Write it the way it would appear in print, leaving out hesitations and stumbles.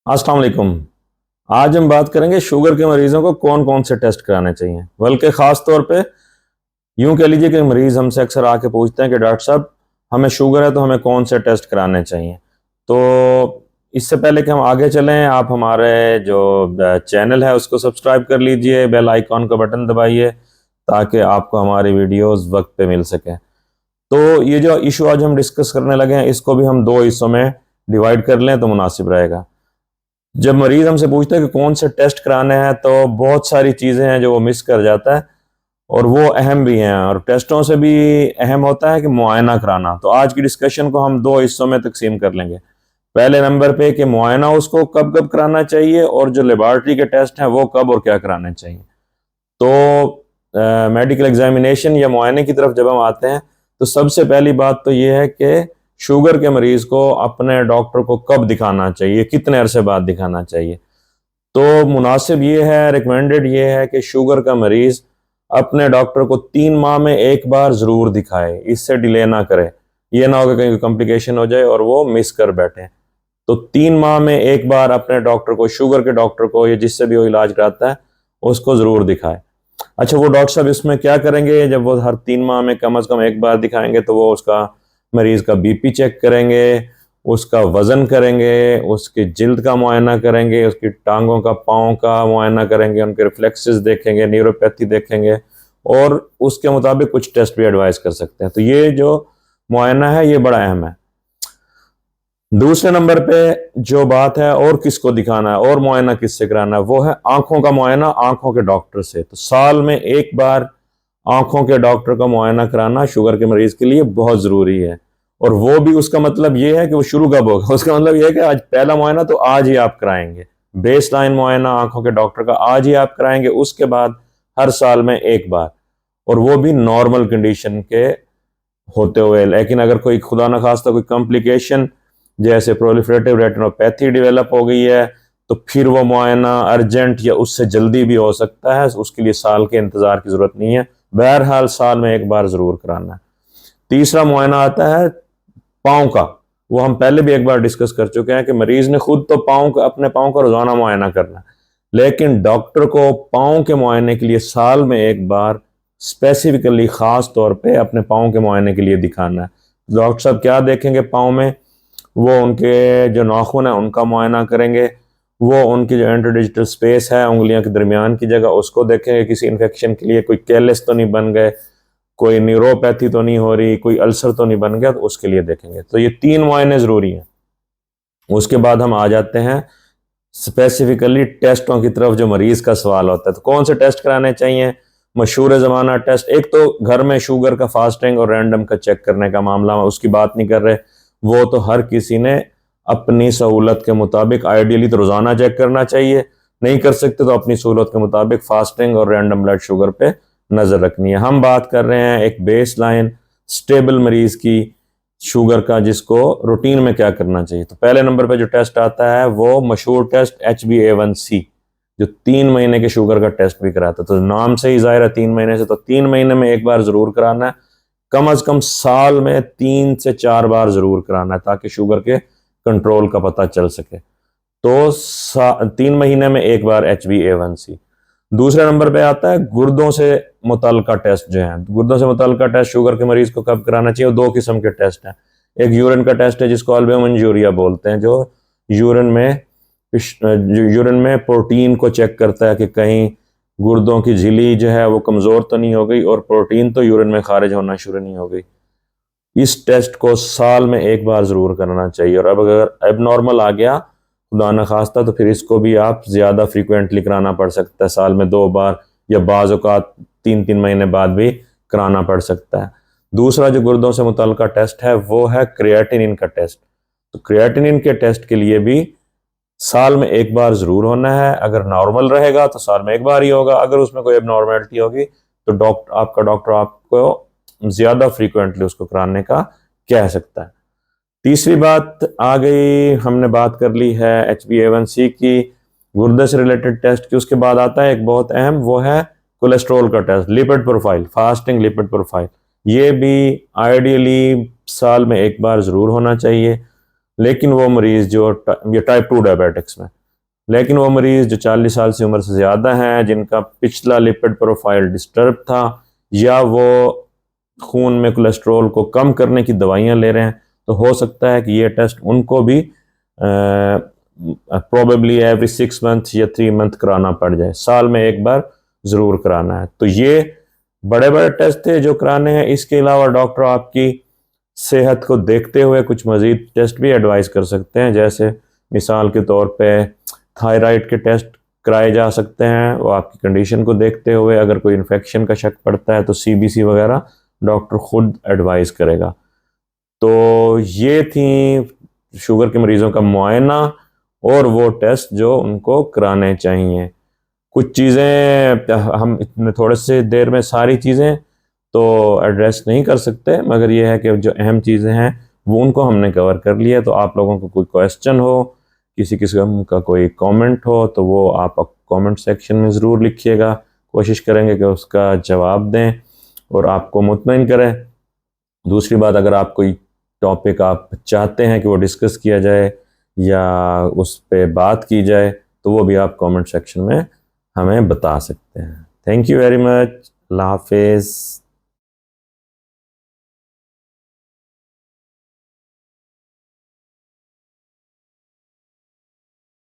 अस्सलाम वालेकुम। आज हम बात करेंगे शुगर के मरीजों को कौन कौन से टेस्ट कराने चाहिए। बल्कि ख़ास तौर पे यूं कह लीजिए कि मरीज़ हमसे अक्सर आके पूछते हैं कि डॉक्टर साहब हमें शुगर है तो हमें कौन से टेस्ट कराने चाहिए। तो इससे पहले कि हम आगे चलें, आप हमारे जो चैनल है उसको सब्सक्राइब कर लीजिए, बेल आइकॉन का बटन दबाइए ताकि आपको हमारी वीडियोस वक्त पे मिल सकें। तो ये जो इशू आज हम डिस्कस करने लगे हैं इसको भी हम दो हिस्सों में डिवाइड कर लें तो मुनासिब रहेगा। जब मरीज हमसे पूछता है कि कौन से टेस्ट कराने हैं तो बहुत सारी चीज़ें हैं जो वो मिस कर जाता है और वो अहम भी हैं, और टेस्टों से भी अहम होता है कि मुआयना कराना। तो आज की डिस्कशन को हम दो हिस्सों में तकसीम कर लेंगे। पहले नंबर पे कि मुआयना उसको कब कब कराना चाहिए और जो लेबॉर्ट्री के टेस्ट हैं वो कब और क्या कराने चाहिए। तो मेडिकल एग्जामिनेशन या मुआयने की तरफ जब हम आते हैं तो सबसे पहली बात तो ये है कि शुगर के मरीज को अपने डॉक्टर को कब दिखाना चाहिए, कितने अरसे बाद दिखाना चाहिए। तो मुनासिब ये है, रिकमेंडेड ये है कि शुगर का मरीज अपने डॉक्टर को 3 माह में एक बार जरूर दिखाए, इससे डिले ना करे। ये ना हो कि कहीं कॉम्प्लिकेशन हो जाए और वो मिस कर बैठे। तो 3 माह में एक बार अपने डॉक्टर को, शुगर के डॉक्टर को या जिससे भी वो इलाज कराता है उसको जरूर दिखाए। अच्छा, वो डॉक्टर साहब इसमें क्या करेंगे? जब वो हर 3 माह में कम से कम एक बार दिखाएंगे तो वो उसका मरीज का बीपी चेक करेंगे, उसका वजन करेंगे, उसकी जिल्द का मुआयना करेंगे, उसकी टांगों का, पाँव का मुआयना करेंगे, उनके रिफ्लेक्सेस देखेंगे, न्यूरोपैथी देखेंगे और उसके मुताबिक कुछ टेस्ट भी एडवाइस कर सकते हैं। तो ये जो मुआयना है ये बड़ा अहम है। दूसरे नंबर पे जो बात है और किसको दिखाना है और मुआयना किससे कराना है, वो है आंखों का मुआयना आंखों के डॉक्टर से। तो साल में एक बार आंखों के डॉक्टर का मुआयना कराना शुगर के मरीज के लिए बहुत जरूरी है। और वो भी उसका मतलब ये है कि वो शुरू कब होगा, उसका मतलब ये है कि आज पहला मुआयना तो आज ही आप कराएंगे। बेस लाइन मुआयना आंखों के डॉक्टर का आज ही आप कराएंगे, उसके बाद हर साल में एक बार, और वो भी नॉर्मल कंडीशन के होते हुए। लेकिन अगर कोई खुदा न खास्ता कोई कॉम्प्लिकेशन जैसे प्रोलिफरेटिव रेटिनोपैथी डेवलप हो गई है तो फिर वो मुआयना अर्जेंट या उससे जल्दी भी हो सकता है, उसके लिए साल के इंतजार की जरूरत नहीं है। बहरहाल साल में एक बार जरूर कराना है। तीसरा मुआयना आता है पाँव का। वो हम पहले भी एक बार डिस्कस कर चुके हैं कि मरीज ने खुद तो अपने पाँव का रोजाना मुआयना करना है, लेकिन डॉक्टर को पाँव के मुआयने के लिए साल में एक बार स्पेसिफिकली खास तौर पे अपने पाँव के मुआयने के लिए दिखाना है। डॉक्टर साहब क्या देखेंगे पाँव में? वो उनके जो नाखून है उनका मुआयना करेंगे, वो उनकी जो इंटरडिजिटल स्पेस है उंगलियों के दरमियान की जगह उसको देखेंगे, किसी इन्फेक्शन के लिए कोई कैलस तो नहीं बन गए, कोई न्यूरोपैथी तो नहीं हो रही, कोई अल्सर तो नहीं बन गया, तो उसके लिए देखेंगे। तो ये 3 मुआयने जरूरी हैं। उसके बाद हम आ जाते हैं स्पेसिफिकली टेस्टों की तरफ जो मरीज का सवाल होता है। तो कौन से टेस्ट कराने चाहिए? मशहूर ज़माना टेस्ट, एक तो घर में शुगर का फास्टिंग और रैंडम का चेक करने का मामला, उसकी बात नहीं कर रहे, वो तो हर किसी ने अपनी सहूलत के मुताबिक आइडियली तो रोज़ाना चेक करना चाहिए, नहीं कर सकते तो अपनी सहूलत के मुताबिक फास्टिंग और रैंडम ब्लड शुगर पे नज़र रखनी है। हम बात कर रहे हैं एक बेस लाइन स्टेबल मरीज की शुगर का, जिसको रूटीन में क्या करना चाहिए। तो पहले नंबर पे जो टेस्ट आता है वो मशहूर टेस्ट HbA1c, जो 3 महीने के शुगर का टेस्ट भी कराता है। तो नाम से ही जाहिर है 3 महीने से, तो 3 महीने में एक बार जरूर कराना है। कम अज कम साल में 3 से 4 बार जरूर कराना है ताकि शुगर के कंट्रोल का पता चल सके। तो 3 महीने में एक बार HbA1c। दूसरे नंबर पे आता है गुर्दों से मुतल्लिका टेस्ट। जो है गुर्दों से मुतल्लिका टेस्ट शुगर के मरीज को कब कराना चाहिए? दो किस्म के टेस्ट हैं। एक यूरिन का टेस्ट है जिसको अल्बुमिन यूरिया बोलते हैं, जो यूरिन में प्रोटीन को चेक करता है कि कहीं गुर्दों की झिल्ली जो है वो कमज़ोर तो नहीं हो गई और प्रोटीन तो यूरिन में खारिज होना शुरू नहीं हो गई। इस टेस्ट को साल में एक बार ज़रूर करना चाहिए। और अब अगर एबनॉर्मल आ गया खुदा न खास्ता तो फिर इसको भी आप ज़्यादा फ्रीक्वेंटली कराना पड़ सकता है, साल में 2 बार या बाज़ औक़ात 3-3 महीने बाद भी कराना पड़ सकता है। दूसरा जो गुर्दों से मुतल्लिका टेस्ट है वो है क्रिएटिनिन का टेस्ट। तो क्रिएटिनिन के टेस्ट के लिए भी साल में एक बार ज़रूर होना है। अगर नॉर्मल रहेगा तो साल में एक बार ही होगा, अगर उसमें कोई एबनॉर्मेलिटी होगी तो आपका डॉक्टर आपको ज़्यादा फ्रीक्वेंटली उसको कराने का कह सकता है। तीसरी बात आ गई, हमने बात कर ली है HbA1c की, गुर्दे से रिलेटेड टेस्ट की। उसके बाद आता है एक बहुत अहम, वो है कोलेस्ट्रॉल का test, lipid profile, fasting lipid profile. ये भी आइडियली साल में एक बार ज़रूर होना चाहिए। लेकिन वो मरीज़ जो ये टाइप 2 डायबिटिक्स में, लेकिन वो मरीज़ जो 40 साल से उम्र से ज़्यादा हैं, जिनका पिछला लिपिड प्रोफाइल डिस्टर्ब था, या वो खून में कोलेस्ट्रॉल को कम करने की दवाइयाँ ले रहे हैं, तो हो सकता है कि ये टेस्ट उनको भी प्रोबेबली एवरी 6 मंथ या 3 मंथ कराना पड़ जाए। साल में एक बार ज़रूर कराना है। तो ये बड़े बड़े टेस्ट थे जो कराने हैं। इसके अलावा डॉक्टर आपकी सेहत को देखते हुए कुछ मज़ीद टेस्ट भी एडवाइस कर सकते हैं, जैसे मिसाल के तौर पे थायराइड के टेस्ट कराए जा सकते हैं। वो आपकी कंडीशन को देखते हुए, अगर कोई इन्फेक्शन का शक पड़ता है तो सीबीसी वगैरह डॉक्टर खुद एडवाइस करेगा। तो ये थी शुगर के मरीज़ों का मुआयना और वो टेस्ट जो उनको कराने चाहिए। कुछ चीज़ें हम इतने थोड़े से देर में सारी चीज़ें तो एड्रेस नहीं कर सकते, मगर ये है कि जो अहम चीज़ें हैं वो उनको हमने कवर कर लिया। तो आप लोगों को कोई क्वेश्चन हो, किसी किस्म का कोई कमेंट हो, तो वो आप कमेंट सेक्शन में ज़रूर लिखिएगा। कोशिश करेंगे कि उसका जवाब दें और आपको मुतमईन करें। दूसरी बात, अगर आप कोई टॉपिक आप चाहते हैं कि वो डिस्कस किया जाए या उस पे बात की जाए, तो वो भी आप कमेंट सेक्शन में हमें बता सकते हैं। Thank you very much. अल्लाह हाफिज़।